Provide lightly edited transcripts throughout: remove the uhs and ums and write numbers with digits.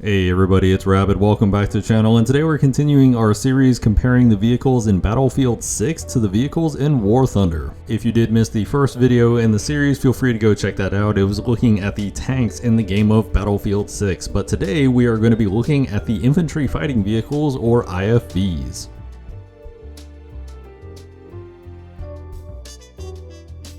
Hey everybody, it's Rabbit. Welcome back to the channel, and today we're continuing our series comparing the vehicles in Battlefield 6 to the vehicles in War Thunder. If you did miss the first video in the series, feel free to go check that out. It was looking at the tanks in the game of Battlefield 6, but today we are going to be looking at the infantry fighting vehicles, or IFVs.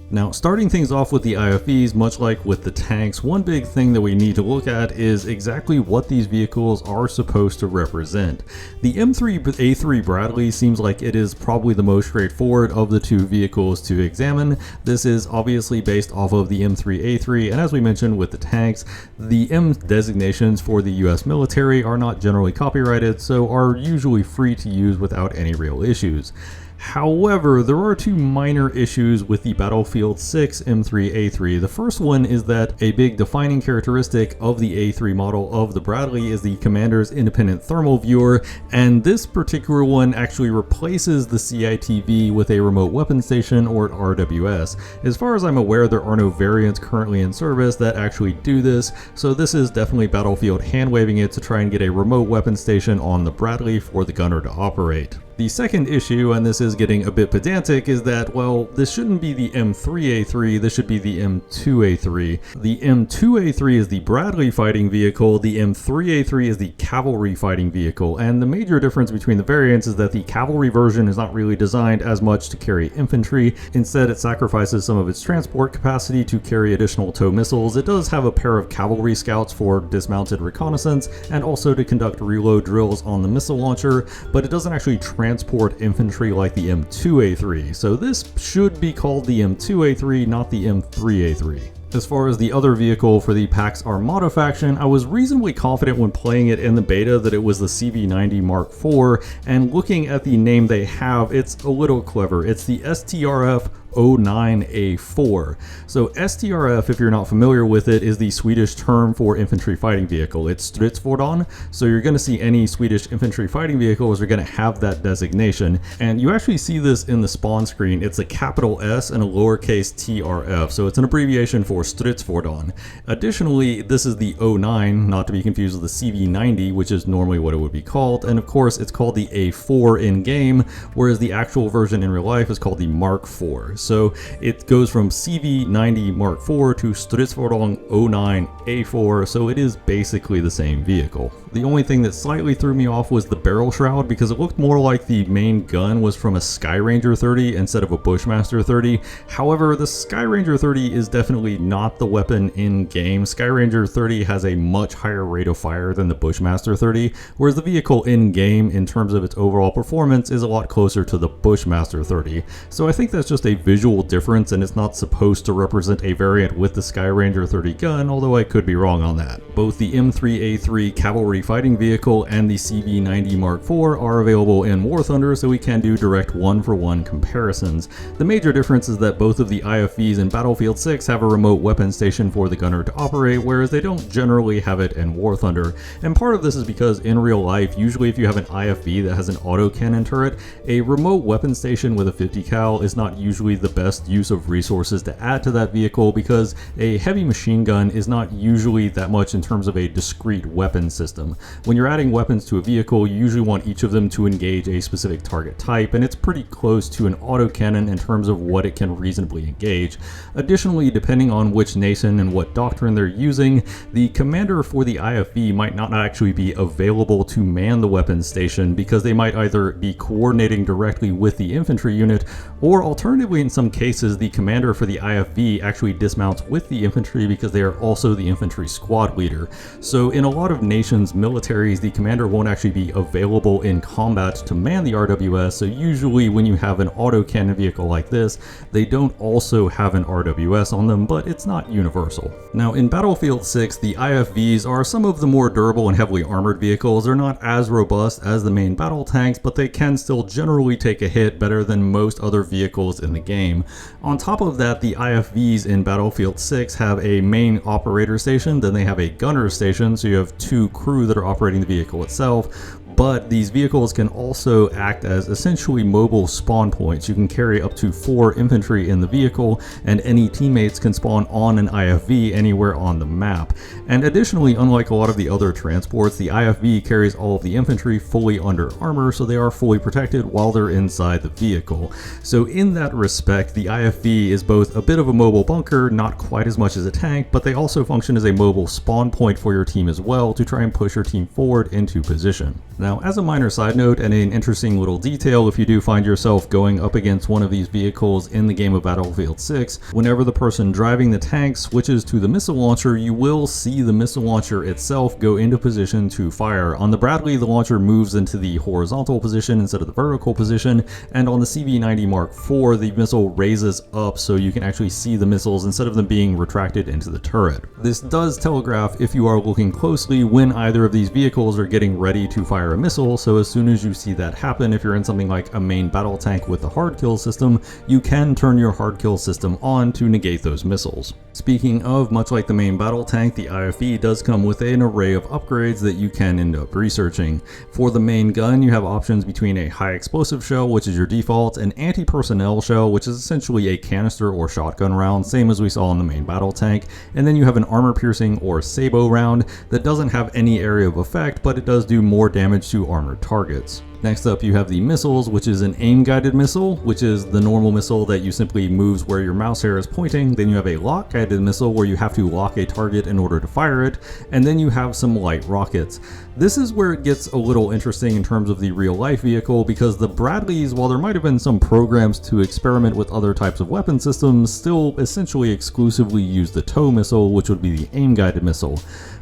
Now, starting things off with the IFVs, much like with the tanks, one big thing that we need to look at is exactly what these vehicles are supposed to represent. The M3A3 Bradley seems like it is probably the most straightforward of the two vehicles to examine. This is obviously based off of the M3A3, and as we mentioned with the tanks, the M designations for the US military are not generally copyrighted, so are usually free to use without any real issues. However, there are two minor issues with the Battlefield 6 M3A3. The first one is that a big defining characteristic of the A3 model of the Bradley is the commander's independent thermal viewer, and this particular one actually replaces the CITV with a remote weapon station, or RWS. As far as I'm aware, there are no variants currently in service that actually do this, so this is definitely Battlefield hand-waving it to try and get a remote weapon station on the Bradley for the gunner to operate. The second issue, and this is getting a bit pedantic, is that, well, this shouldn't be the M3A3, this should be the M2A3. The M2A3 is the Bradley fighting vehicle, the M3A3 is the cavalry fighting vehicle, and the major difference between the variants is that the cavalry version is not really designed as much to carry infantry. Instead, it sacrifices some of its transport capacity to carry additional tow missiles. It does have a pair of cavalry scouts for dismounted reconnaissance, and also to conduct reload drills on the missile launcher, but it doesn't actually transport infantry like the M2A3, so this should be called the M2A3, not the M3A3. As far as the other vehicle for the Pax Armada faction, I was reasonably confident when playing it in the beta that it was the CV90 Mark IV, and looking at the name they have, it's a little clever. It's the STRF 09A4. So STRF, if you're not familiar with it, is the Swedish term for infantry fighting vehicle. It's stridsfordon, so you're going to see any Swedish infantry fighting vehicles are going to have that designation, and you actually see this in the spawn screen. It's a capital S and a lowercase TRF, so it's an abbreviation for stridsfordon. Additionally, this is the 09, not to be confused with the CV90, which is normally what it would be called, and of course it's called the A4 in game, whereas the actual version in real life is called the Mark IV. So it goes from CV90 Mark IV to Stridsfordon 09 A4, so it is basically the same vehicle. The only thing that slightly threw me off was the barrel shroud, because it looked more like the main gun was from a Skyranger 30 instead of a Bushmaster 30. However, the Skyranger 30 is definitely not the weapon in game. Skyranger 30 has a much higher rate of fire than the Bushmaster 30, whereas the vehicle in game, in terms of its overall performance, is a lot closer to the Bushmaster 30. So I think that's just a visual difference, and it's not supposed to represent a variant with the Skyranger 30 gun, although I could be wrong on that. Both the M3A3 cavalry fighting vehicle and the CV90 Mark IV are available in War Thunder, so we can do direct one-for-one comparisons. The major difference is that both of the IFVs in Battlefield 6 have a remote weapon station for the gunner to operate, whereas they don't generally have it in War Thunder. And part of this is because in real life, usually if you have an IFV that has an autocannon turret, a remote weapon station with a 50 cal is not usually the best use of resources to add to that vehicle, because a heavy machine gun is not usually that much in terms of a discrete weapon system. When you're adding weapons to a vehicle, you usually want each of them to engage a specific target type, and it's pretty close to an autocannon in terms of what it can reasonably engage. Additionally, depending on which nation and what doctrine they're using, the commander for the IFV might not actually be available to man the weapons station, because they might either be coordinating directly with the infantry unit, or alternatively in some cases the commander for the IFV actually dismounts with the infantry because they are also the infantry squad leader. So in a lot of nations' militaries, the commander won't actually be available in combat to man the RWS, so usually when you have an autocannon vehicle like this, they don't also have an RWS on them, but it's not universal. Now in Battlefield 6, the IFVs are some of the more durable and heavily armored vehicles. They're not as robust as the main battle tanks, but they can still generally take a hit better than most other vehicles in the game. On top of that, the IFVs in Battlefield 6 have a main operator station, then they have a gunner station, so you have two crew that are operating the vehicle itself. but these vehicles can also act as essentially mobile spawn points. You can carry up to 4 infantry in the vehicle, and any teammates can spawn on an IFV anywhere on the map. And additionally, unlike a lot of the other transports, the IFV carries all of the infantry fully under armor, so they are fully protected while they're inside the vehicle. So in that respect, the IFV is both a bit of a mobile bunker, not quite as much as a tank, but they also function as a mobile spawn point for your team as well to try and push your team forward into position. Now, as a minor side note and an interesting little detail, if you do find yourself going up against one of these vehicles in the game of Battlefield 6, whenever the person driving the tank switches to the missile launcher, you will see the missile launcher itself go into position to fire. On the Bradley, the launcher moves into the horizontal position instead of the vertical position, and on the CV90 Mark IV, the missile raises up so you can actually see the missiles instead of them being retracted into the turret. This does telegraph, if you are looking closely, when either of these vehicles are getting ready to fire a missile, so as soon as you see that happen, if you're in something like a main battle tank with the hard kill system, you can turn your hard kill system on to negate those missiles. Speaking of, much like the main battle tank, the IFV does come with an array of upgrades that you can end up researching. For the main gun, you have options between a high explosive shell, which is your default, an anti-personnel shell, which is essentially a canister or shotgun round, same as we saw in the main battle tank, and then you have an armor piercing or sabot round that doesn't have any area of effect, but it does do more damage to armored targets. Next up, you have the missiles, which is an aim-guided missile, which is the normal missile that you simply moves where your mouse hair is pointing. Then you have a lock-guided missile where you have to lock a target in order to fire it. And then you have some light rockets. This is where it gets a little interesting in terms of the real-life vehicle, because the Bradleys, while there might have been some programs to experiment with other types of weapon systems, still essentially exclusively use the tow missile, which would be the aim-guided missile.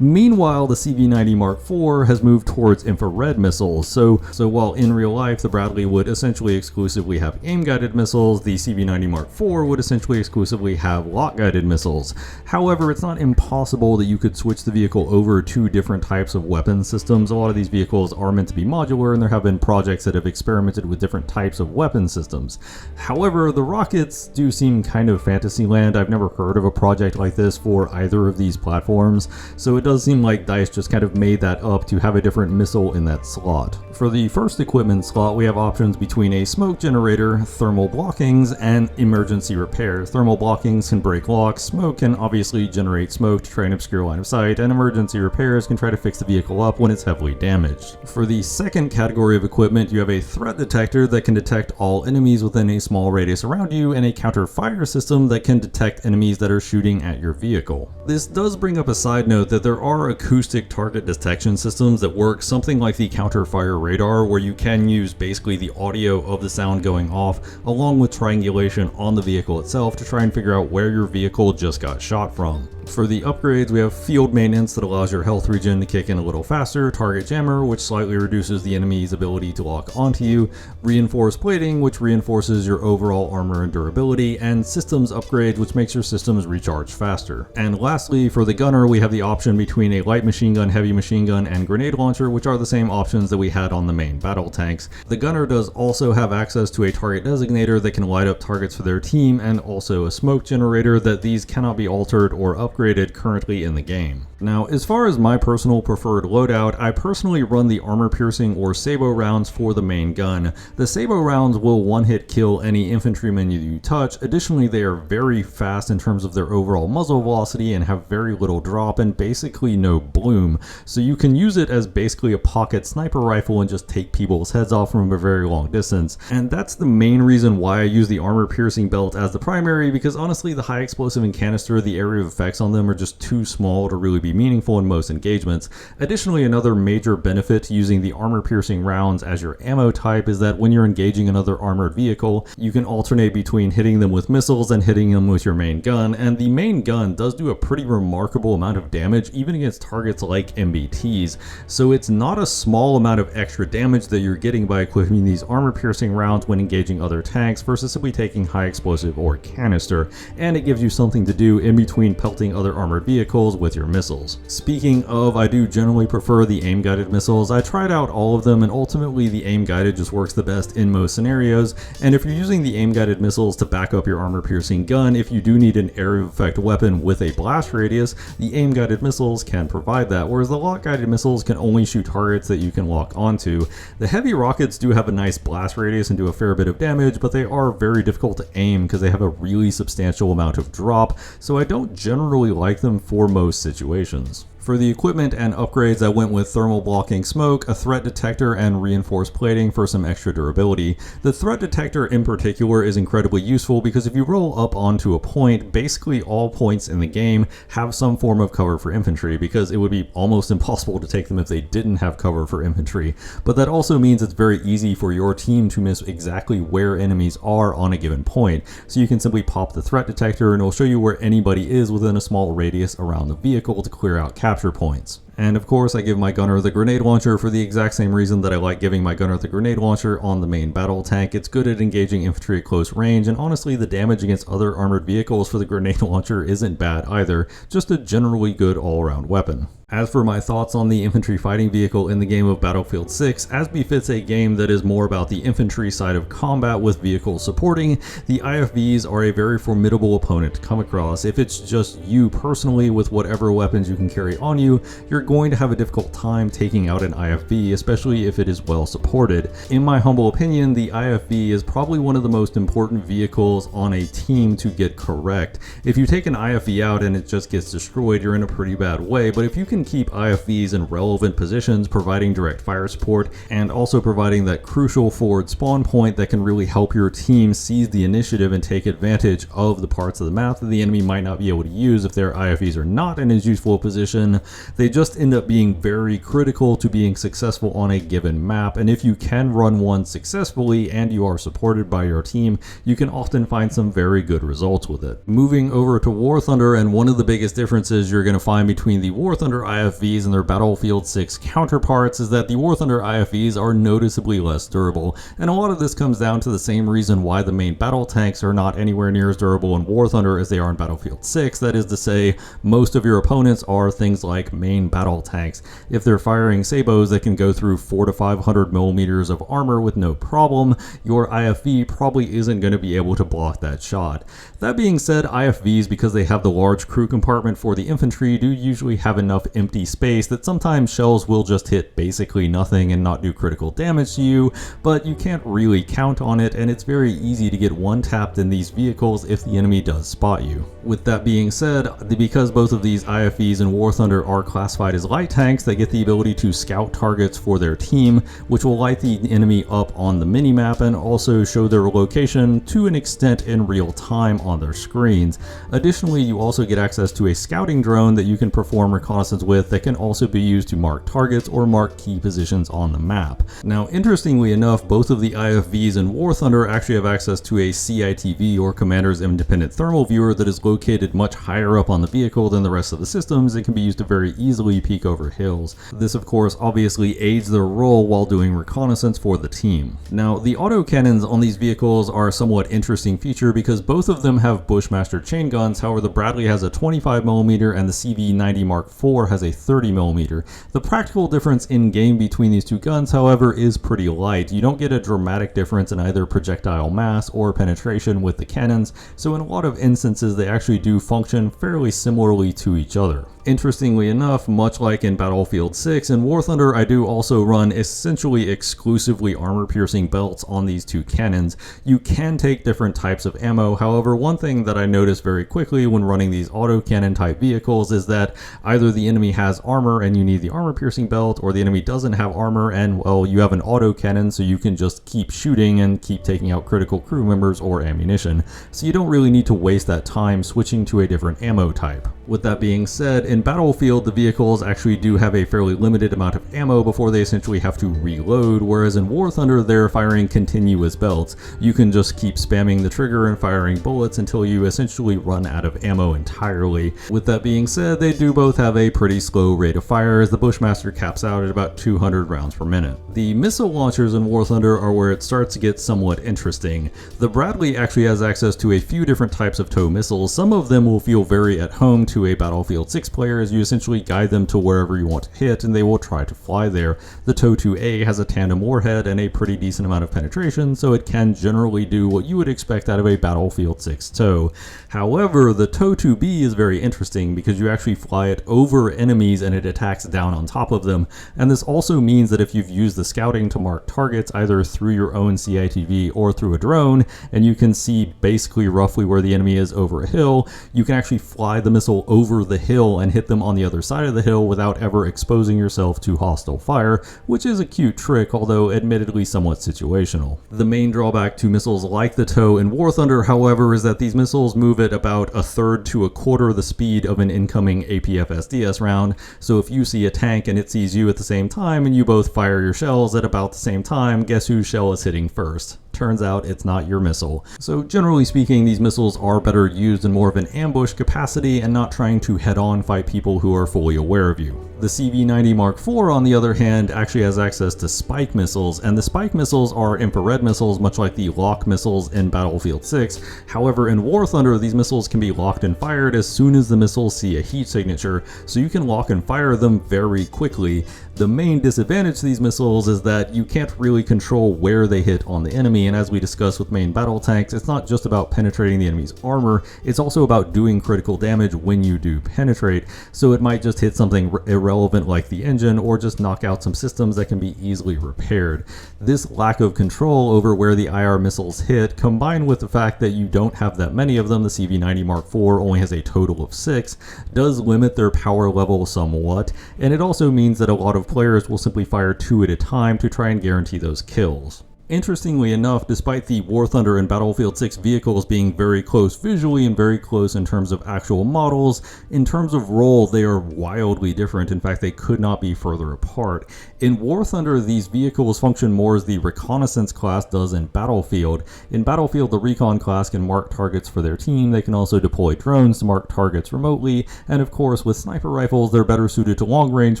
Meanwhile, the CV90 Mark IV has moved towards infrared missiles, so while in real life the Bradley would essentially exclusively have aim-guided missiles, the CV90 Mark IV would essentially exclusively have lock-guided missiles. However, it's not impossible that you could switch the vehicle over to different types of weapon systems. A lot of these vehicles are meant to be modular, and there have been projects that have experimented with different types of weapon systems. However, the rockets do seem kind of fantasyland. I've never heard of a project like this for either of these platforms, so it does seem like DICE just kind of made that up to have a different missile in that slot. For the first equipment slot, we have options between a smoke generator, thermal blockings, and emergency repairs. Thermal blockings can break locks, smoke can obviously generate smoke to try and obscure line of sight, and emergency repairs can try to fix the vehicle up when it's heavily damaged. For the second category of equipment, you have a threat detector that can detect all enemies within a small radius around you, and a counter fire system that can detect enemies that are shooting at your vehicle. This does bring up a side note that there are acoustic target detection systems that work something like the counter fire radar, where you can use basically the audio of the sound going off along with triangulation on the vehicle itself to try and figure out where your vehicle just got shot from. For the upgrades, we have field maintenance that allows your health regen to kick in a little faster, target jammer, which slightly reduces the enemy's ability to lock onto you, reinforced plating, which reinforces your overall armor and durability, and systems upgrades, which makes your systems recharge faster. And lastly, for the gunner, we have the option between a light machine gun, heavy machine gun, and grenade launcher, which are the same options that we had on the main battle tanks. The gunner does also have access to a target designator that can light up targets for their team, and also a smoke generator that these cannot be altered or upgraded currently in the game. Now, as far as my personal preferred loadout, I personally run the armor piercing or sabot rounds for the main gun. The sabot rounds will one-hit kill any infantryman you touch. Additionally, they are very fast in terms of their overall muzzle velocity and have very little drop and basically no bloom. So you can use it as basically a pocket sniper rifle and just take people's heads off from a very long distance. And that's the main reason why I use the armor piercing belt as the primary, because honestly, the high explosive and canister, the area of effects on them are just too small to really be meaningful in most engagements. Additionally, another major benefit to using the armor piercing rounds as your ammo type is that when you're engaging another armored vehicle, you can alternate between hitting them with missiles and hitting them with your main gun, and the main gun does do a pretty remarkable amount of damage even against targets like MBTs, so it's not a small amount of extra damage that you're getting by equipping these armor piercing rounds when engaging other tanks versus simply taking high explosive or canister, and it gives you something to do in between pelting other armored vehicles with your missiles. missiles. Speaking of, I do generally prefer the aim-guided missiles. I tried out all of them, and ultimately the aim-guided just works the best in most scenarios, and if you're using the aim-guided missiles to back up your armor-piercing gun, if you do need an area of effect weapon with a blast radius, the aim-guided missiles can provide that, whereas the lock-guided missiles can only shoot targets that you can lock onto. The heavy rockets do have a nice blast radius and do a fair bit of damage, but they are very difficult to aim because they have a really substantial amount of drop, so I don't generally like them for most situations. For the equipment and upgrades, I went with thermal blocking smoke, a threat detector, and reinforced plating for some extra durability. The threat detector in particular is incredibly useful because if you roll up onto a point, basically all points in the game have some form of cover for infantry, because it would be almost impossible to take them if they didn't have cover for infantry. But that also means it's very easy for your team to miss exactly where enemies are on a given point. So you can simply pop the threat detector and it'll show you where anybody is within a small radius around the vehicle to clear out capture points. And of course, I give my gunner the grenade launcher for the exact same reason that I like giving my gunner the grenade launcher on the main battle tank. It's good at engaging infantry at close range, and honestly, the damage against other armored vehicles for the grenade launcher isn't bad either, just a generally good all-around weapon. As for my thoughts on the infantry fighting vehicle in the game of Battlefield 6, as befits a game that is more about the infantry side of combat with vehicles supporting, the IFVs are a very formidable opponent to come across. If it's just you personally with whatever weapons you can carry on you, you're going to have a difficult time taking out an IFV, especially if it is well supported. In my humble opinion, the IFV is probably one of the most important vehicles on a team to get correct. If you take an IFV out and it just gets destroyed, you're in a pretty bad way, but if you can keep IFVs in relevant positions, providing direct fire support, and also providing that crucial forward spawn point that can really help your team seize the initiative and take advantage of the parts of the map that the enemy might not be able to use if their IFVs are not in as useful a position, they just end up being very critical to being successful on a given map. And if you can run one successfully and you are supported by your team, you can often find some very good results with it. Moving over to War Thunder, and one of the biggest differences you're going to find between the War Thunder IFVs and their Battlefield 6 counterparts is that the War Thunder IFVs are noticeably less durable, and a lot of this comes down to the same reason why the main battle tanks are not anywhere near as durable in War Thunder as they are in Battlefield 6. That is to say, most of your opponents are things like main battle tanks. If they're firing sabos that can go through 400 to 500 millimeters of armor with no problem, your IFV probably isn't going to be able to block that shot. That being said, IFVs, because they have the large crew compartment for the infantry, do usually have enough empty space that sometimes shells will just hit basically nothing and not do critical damage to you, but you can't really count on it, and it's very easy to get one-tapped in these vehicles if the enemy does spot you. With that being said, because both of these IFVs and War Thunder are classified as light tanks, they get the ability to scout targets for their team, which will light the enemy up on the minimap and also show their location to an extent in real time on their screens. Additionally, you also get access to a scouting drone that you can perform reconnaissance with that can also be used to mark targets or mark key positions on the map. Now, interestingly enough, both of the IFVs and War Thunder actually have access to a CITV, or Commander's Independent Thermal Viewer, that is located much higher up on the vehicle than the rest of the systems and can be used to very easily peek over hills. This, of course, obviously aids their role while doing reconnaissance for the team. Now, the autocannons on these vehicles are a somewhat interesting feature because both of them have Bushmaster chain guns. However, the Bradley has a 25mm and the CV90 Mark IV has a 30mm. The practical difference in game between these two guns, however, is pretty light. You don't get a dramatic difference in either projectile mass or penetration with the cannons, so in a lot of instances they actually do function fairly similarly to each other. Interestingly enough, much like in Battlefield 6 and War Thunder, I do also run essentially exclusively armor-piercing belts on these two cannons. You can take different types of ammo, however, one thing that I noticed very quickly when running these autocannon type vehicles is that either the enemy has armor and you need the armor-piercing belt, or the enemy doesn't have armor and, well, you have an autocannon so you can just keep shooting and keep taking out critical crew members or ammunition. So you don't really need to waste that time switching to a different ammo type. With that being said, in Battlefield, the vehicles actually do have a fairly limited amount of ammo before they essentially have to reload, whereas in War Thunder, they're firing continuous belts. You can just keep spamming the trigger and firing bullets until you essentially run out of ammo entirely. With that being said, they do both have a pretty slow rate of fire, as the Bushmaster caps out at about 200 rounds per minute. The missile launchers in War Thunder are where it starts to get somewhat interesting. The Bradley actually has access to a few different types of tow missiles. Some of them will feel very at home to a Battlefield 6 player, players, you essentially guide them to wherever you want to hit and they will try to fly there. The TOW 2A has a tandem warhead and a pretty decent amount of penetration, so it can generally do what you would expect out of a Battlefield 6 TOW. However, the TOW 2B is very interesting because you actually fly it over enemies and it attacks down on top of them, and this also means that if you've used the scouting to mark targets either through your own CITV or through a drone, and you can see basically roughly where the enemy is over a hill, you can actually fly the missile over the hill and hit them on the other side of the hill without ever exposing yourself to hostile fire, which is a cute trick, although admittedly somewhat situational. The main drawback to missiles like the TOW in War Thunder, however, is that these missiles move at about a third to a quarter the speed of an incoming APF-SDS round, so if you see a tank and it sees you at the same time and you both fire your shells at about the same time, guess whose shell is hitting first? Turns out it's not your missile. So generally speaking, these missiles are better used in more of an ambush capacity and not trying to head-on fight people who are fully aware of you. The CV90 Mark IV, on the other hand, actually has access to spike missiles, and the spike missiles are infrared missiles much like the lock missiles in Battlefield 6. However, in War Thunder, these missiles can be locked and fired as soon as the missiles see a heat signature, so you can lock and fire them very quickly. The main disadvantage to these missiles is that you can't really control where they hit on the enemy, and as we discussed with main battle tanks, it's not just about penetrating the enemy's armor, it's also about doing critical damage when you do penetrate, so it might just hit something irrelevant like the engine, or just knock out some systems that can be easily repaired. This lack of control over where the IR missiles hit, combined with the fact that you don't have that many of them, the CV90 Mark IV only has a total of 6, does limit their power level somewhat, and it also means that a lot of players will simply fire 2 at a time to try and guarantee those kills. Interestingly enough, despite the War Thunder and Battlefield 6 vehicles being very close visually and very close in terms of actual models, in terms of role they are wildly different. In fact, they could not be further apart. In War Thunder, these vehicles function more as the reconnaissance class does in Battlefield. In Battlefield, the recon class can mark targets for their team, they can also deploy drones to mark targets remotely, and of course with sniper rifles they're better suited to long-range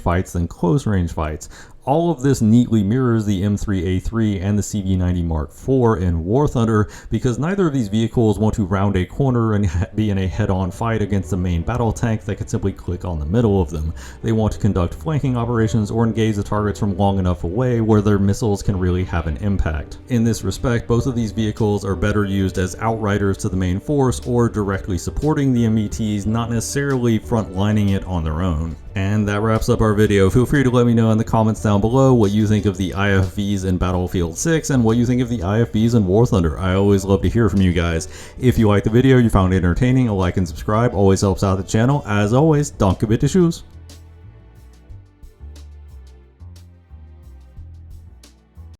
fights than close-range fights. All of this neatly mirrors the M3A3 and the CV90 Mark IV in War Thunder because neither of these vehicles want to round a corner and be in a head-on fight against the main battle tank that can simply click on the middle of them. They want to conduct flanking operations or engage the targets from long enough away where their missiles can really have an impact. In this respect, both of these vehicles are better used as outriders to the main force or directly supporting the METs, not necessarily frontlining it on their own. And that wraps up our video. Feel free to let me know in the comments down below what you think of the IFVs in Battlefield 6 and what you think of the IFVs in War Thunder. I always love to hear from you guys. If you liked the video, you found it entertaining, a like and subscribe always helps out the channel. As always, danke bitte, tschüss.